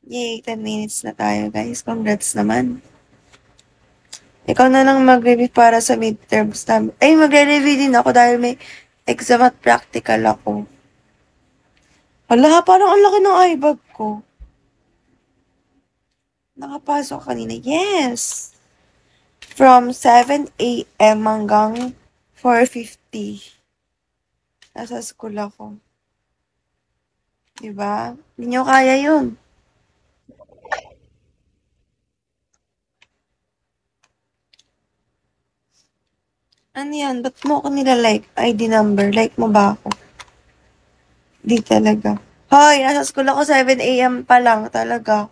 Yay, 10 minutes na tayo, guys. Congrats naman. Ikaw na lang mag-review para sa midterms namin. Ay, magre-review din ako dahil may exam at practical ako. Hala, parang ang laki ng eye bag ko. Nakapasok kanina. Yes! From 7 a.m. hanggang 4:50. Nasa school ako. Diba? Hindi nyo kaya yun. Ano yan? Ba't mo ako nila-like? ID number. Like mo ba ako? Di talaga. Hoy, nasa school ako 7 a.m. pa lang talaga.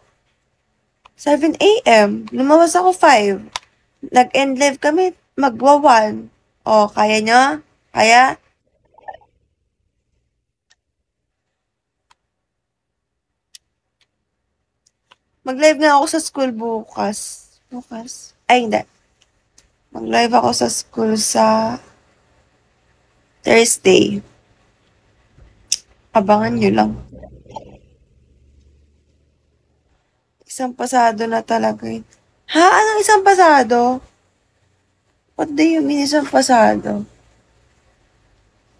7 a.m. Lumawas ako 5. Nag-end live kami. Magwa 1. O, kaya nyo? Kaya? Mag-live nga ako sa school bukas. Bukas? Ay, hindi. Mag-live ako sa school sa Thursday. Abangan nyo lang. Isang pasado na talaga yun. Ha? Anong isang pasado? What do you mean isang pasado?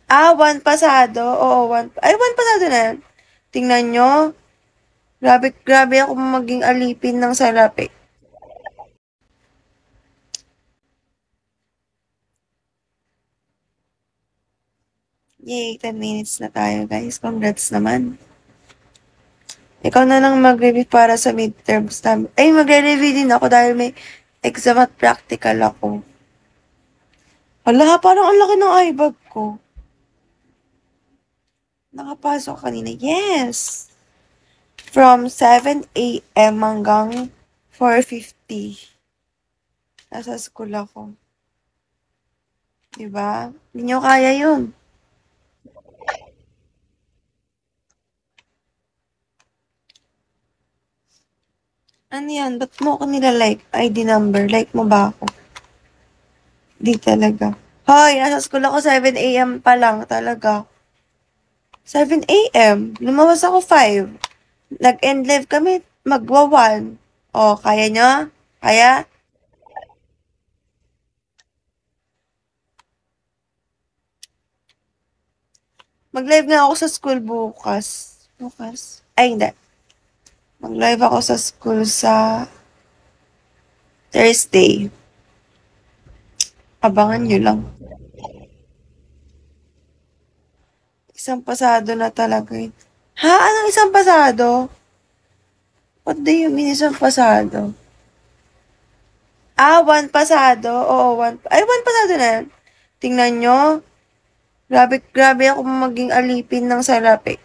Ah, 1 pasado? Oo, 1. Ay, 1 pasado na yan. Tingnan nyo. Grabe ako maging alipin ng salapi. Yay, 10 minutes na tayo, guys. Congrats naman. Ikaw na lang mag-review para sa midterms namin. Ay, magre-review din ako dahil may exam at practical ako. Hala, parang ang laki ng eye bag ko. Nakapasok kanina. Yes! From 7 a.m. hanggang 4:50. Nasa school ako. Diba? Hindi nyo kaya yun. Ano yan? Ba't mo ako nila-like? ID number. Like mo ba ako? Di talaga. Hoy, nasa school ako 7 a.m. pa lang talaga. 7 a.m. Lumawas ako 5. Nag-end live kami. Magwa 1. O, kaya nyo? Kaya? Mag-live nga ako sa school bukas. Bukas? Ay, hindi. Mag-live ako sa school sa Thursday. Abangan nyo lang. Isang pasado na talaga yun. Ha? Anong isang pasado? What do you mean isang pasado? Ah, 1 pasado? Oo, 1. Ay, 1 pasado na yan. Tingnan nyo. Grabe ako maging alipin ng salapi.